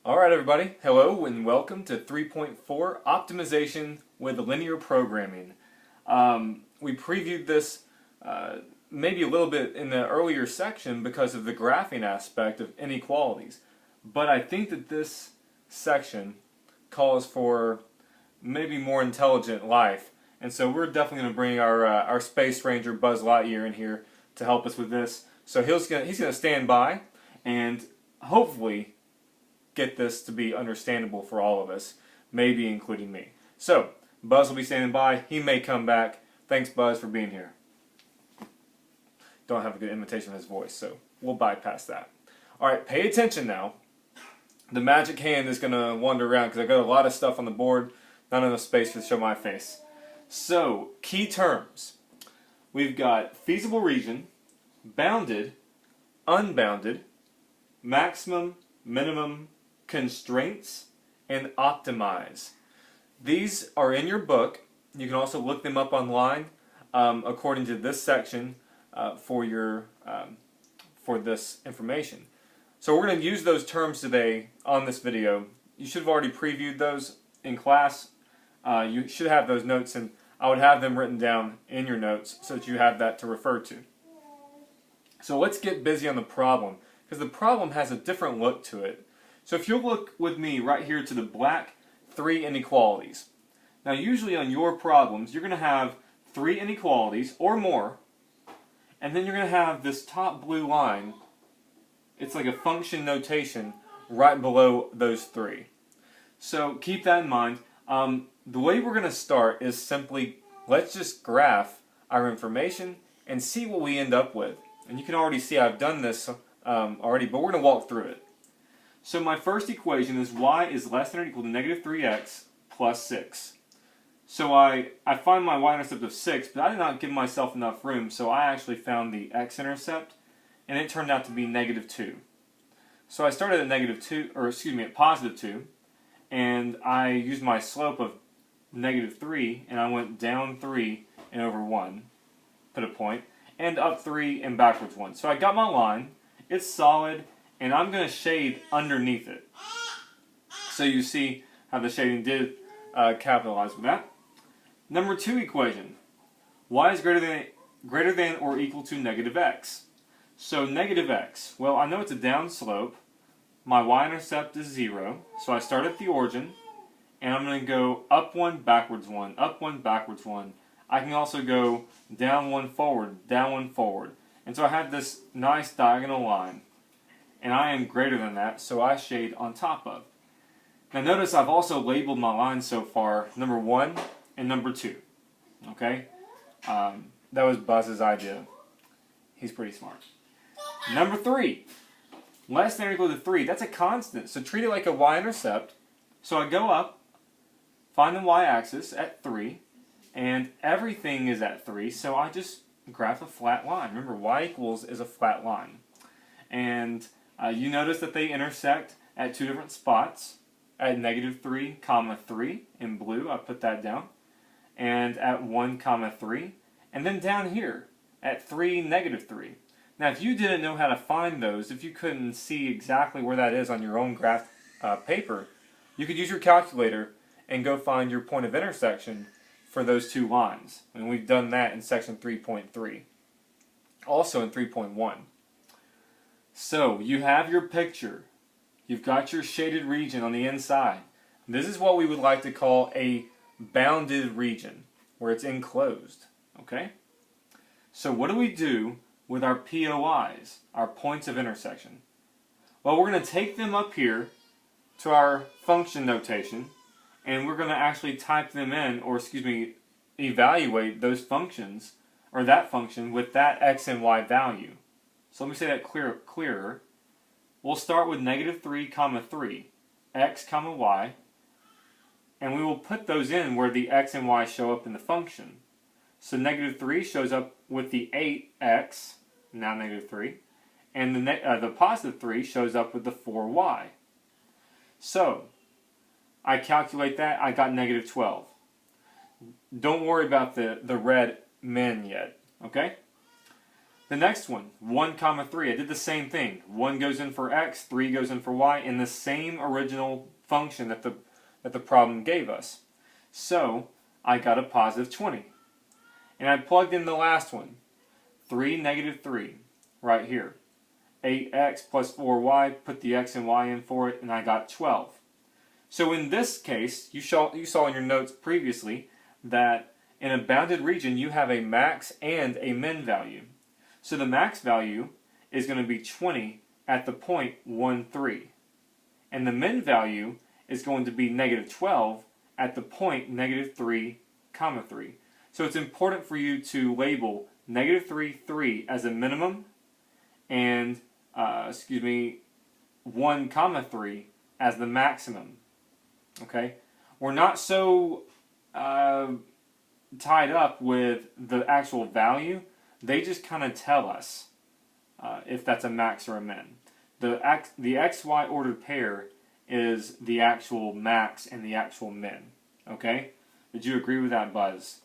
Alright everybody, hello and welcome to 3.4 Optimization with Linear Programming. We previewed this maybe a little bit in the earlier section because of the graphing aspect of inequalities. But I think that this section calls for maybe more intelligent life. And so we're definitely going to bring our Space Ranger Buzz Lightyear in here to help us with this. So he's going to stand by and hopefully get this to be understandable for all of us, maybe including me. So, Buzz will be standing by. He may come back. Thanks, Buzz, for being here. Don't have a good imitation of his voice, so we'll bypass that. Alright, pay attention now. The magic hand is going to wander around because I've got a lot of stuff on the board, not enough space to show my face. So, key terms. We've got feasible region, bounded, unbounded, maximum, minimum, constraints, and optimize. These are in your book. You can also look them up online according to this section for this information. So we're going to use those terms today on this video. You should have already previewed those in class. You should have those notes, and I would have them written down in your notes so that you have that to refer to. So let's get busy on the problem, because the problem has a different look to it. So if you'll look with me right here to the black 3 inequalities. Now usually on your problems you're going to have 3 inequalities or more, and then you're going to have this top blue line. It's like a function notation right below those 3. So keep that in mind. The way we're going to start is simply, let's just graph our information and see what we end up with. And you can already see I've done this already, but we're going to walk through it. So my first equation is y is less than or equal to negative 3x plus 6. So I find my y-intercept of 6, but I did not give myself enough room, so I actually found the x-intercept, and it turned out to be negative 2. So I started at negative 2, or excuse me, at positive 2, and I used my slope of negative 3, and I went down 3 and over 1, put a point, and up 3 and backwards 1. So I got my line, it's solid, and I'm going to shade underneath it. So you see how the shading did capitalize with that. Number 2 equation. Y is greater than or equal to negative x. So negative x. Well, I know it's a down slope. My y-intercept is 0. So I start at the origin, and I'm going to go up 1, backwards 1, up 1, backwards 1. I can also go down 1, forward, down 1, forward. And so I have this nice diagonal line. And I am greater than that, so I shade on top of. Now notice I've also labeled my lines so far, number 1 and number 2. Okay? That was Buzz's idea. He's pretty smart. Number 3. Less than or equal to 3. That's a constant, so treat it like a y-intercept. So I go up, find the y-axis at 3, and everything is at 3, so I just graph a flat line. Remember, y equals is a flat line. And you notice that they intersect at 2 different spots. At negative 3, comma 3 in blue, I put that down. And at 1, comma 3. And then down here at 3, negative 3. Now if you didn't know how to find those, if you couldn't see exactly where that is on your own graph paper, you could use your calculator and go find your point of intersection for those 2 lines. And we've done that in section 3.3. Also in 3.1. So, you have your picture. You've got your shaded region on the inside. This is what we would like to call a bounded region, where it's enclosed. Okay? So what do we do with our POIs, our points of intersection? Well, we're going to take them up here to our function notation, and we're going to actually type them in, or excuse me, evaluate those functions, or that function, with that x and y value. So let me say that clearer. We'll start with negative 3, comma 3, x, comma y, and we will put those in where the x and y show up in the function. So negative 3 shows up with the 8x, now negative 3, and the positive 3 shows up with the 4y. So, I calculate that, I got negative 12. Don't worry about the red min yet, okay? The next one, 1 comma 3, I did the same thing. 1 goes in for x, 3 goes in for y, in the same original function that the problem gave us. So I got a positive 20. And I plugged in the last one, 3, negative 3, right here. 8x plus 4y, put the x and y in for it, and I got 12. So in this case, you saw in your notes previously that in a bounded region you have a max and a min value. So the max value is going to be 20 at the point 1, 3. And the min value is going to be negative 12 at the point negative 3, comma 3. So it's important for you to label negative 3, 3 as a minimum and 1 comma 3 as the maximum. Okay, we're not so tied up with the actual value. They just kind of tell us if that's a max or a min. The XY ordered pair is the actual max and the actual min. Okay, did you agree with that, Buzz?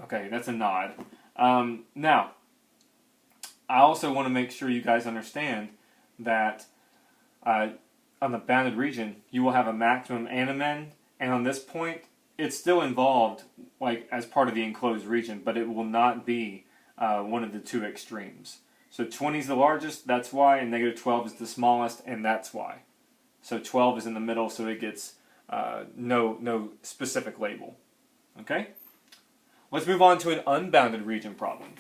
Okay, that's a nod. Now, I also want to make sure you guys understand that on the bounded region, you will have a maximum and a min, and on this point, it's still involved like as part of the enclosed region, but it will not be one of the two extremes. So 20 is the largest, that's why, and negative 12 is the smallest, and that's why. So 12 is in the middle, so it gets no specific label. Okay? Let's move on to an unbounded region problem.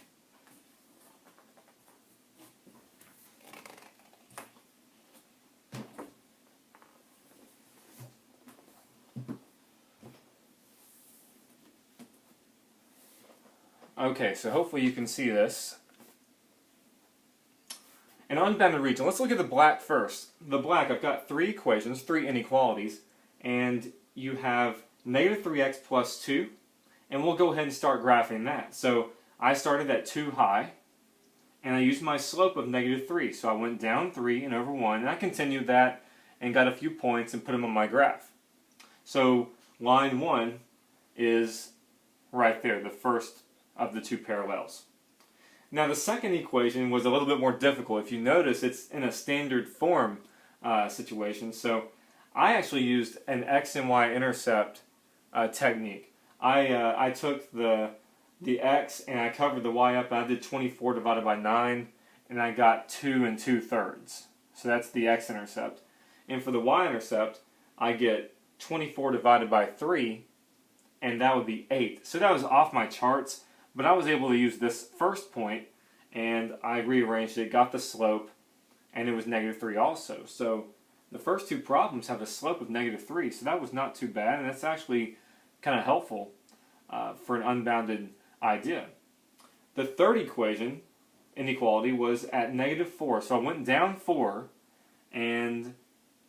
Okay, so hopefully you can see this. An unbounded region. Let's look at the black first. The black, I've got 3 equations, 3 inequalities, and you have negative 3x plus 2, and we'll go ahead and start graphing that. So I started at 2 high, and I used my slope of negative 3. So I went down 3 and over 1, and I continued that and got a few points and put them on my graph. So line 1 is right there, the first of the 2 parallels. Now the second equation was a little bit more difficult. If you notice, it's in a standard form situation. So I actually used an x and y intercept technique. I took the x and I covered the y up, and I did 24 divided by 9, and I got 2 2/3. So that's the x-intercept. And for the y-intercept, I get 24 divided by 3, and that would be 8. So that was off my charts. But I was able to use this first point, and I rearranged it, got the slope, and it was negative 3 also. So the first 2 problems have a slope of negative 3, so that was not too bad, and that's actually kind of helpful for an unbounded idea. The third equation, inequality, was at negative 4. So I went down 4, and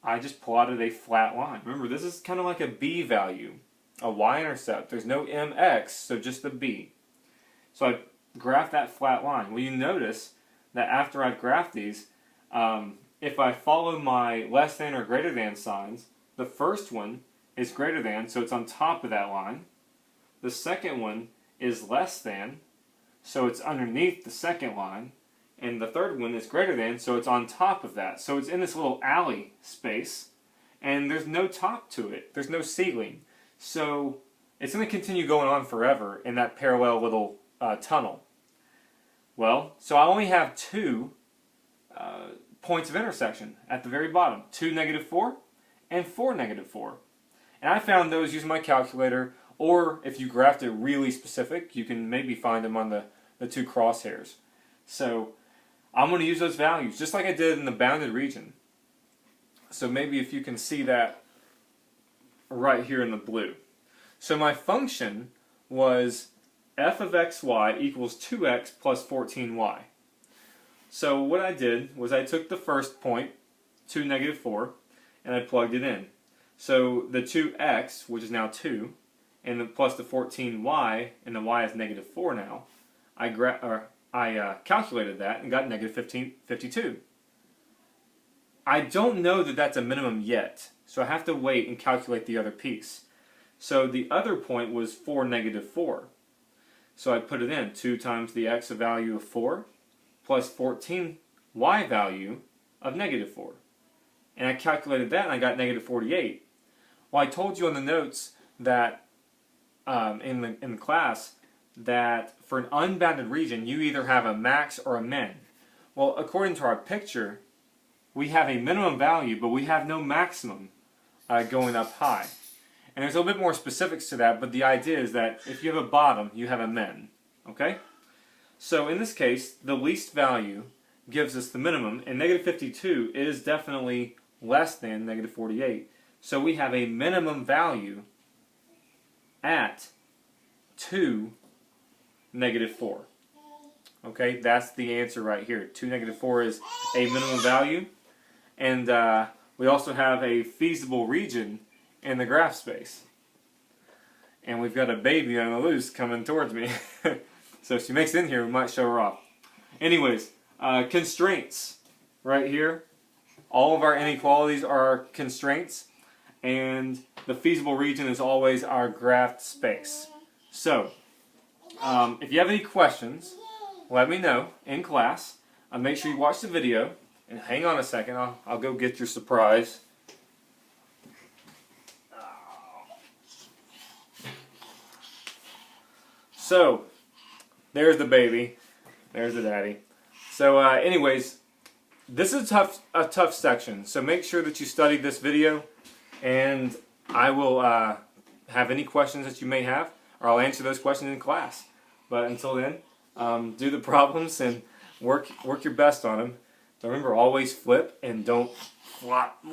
I just plotted a flat line. Remember, this is kind of like a b value, a y-intercept. There's no mx, so just the b. So I graphed that flat line. Well, you notice that after I've graphed these, if I follow my less than or greater than signs, the first one is greater than, so it's on top of that line. The second one is less than, so it's underneath the second line. And the third one is greater than, so it's on top of that. So it's in this little alley space, and there's no top to it. There's no ceiling. So it's going to continue going on forever in that parallel little tunnel. Well, so I only have 2 points of intersection at the very bottom. 2, negative 4, and 4, negative 4. And I found those using my calculator, or if you graphed it really specific, you can maybe find them on the 2 crosshairs. So I'm going to use those values, just like I did in the bounded region. So maybe if you can see that right here in the blue. So my function was f of xy equals 2x plus 14y. So what I did was I took the first point, 2, negative 4, and I plugged it in. So the 2x, which is now 2, and then plus the 14y, and the y is negative 4 now, I calculated that and got negative 52. I don't know that that's a minimum yet, so I have to wait and calculate the other piece. So the other point was 4, negative 4. So I put it in, 2 times the x value of 4 plus 14 y value of negative 4. And I calculated that and I got negative 48. Well, I told you on the notes that in the class that for an unbounded region you either have a max or a min. Well, according to our picture, we have a minimum value, but we have no maximum going up high. And there's a little bit more specifics to that, but the idea is that if you have a bottom, you have a min. Okay? So in this case, the least value gives us the minimum, and negative 52 is definitely less than negative 48. So we have a minimum value at 2, negative 4. Okay, that's the answer right here. 2, negative 4 is a minimum value. And we also have a feasible region in the graph space. And we've got a baby on the loose coming towards me. So if she makes it in here, we might show her off. Anyways, constraints right here. All of our inequalities are constraints. And the feasible region is always our graphed space. So, if you have any questions, let me know in class. Make sure you watch the video. And hang on a second, I'll go get your surprise. So, there's the baby. There's the daddy. So, anyways, this is a tough section. So make sure that you study this video, and I will have any questions that you may have, or I'll answer those questions in class. But until then, do the problems and work your best on them. But remember, always flip and don't flop.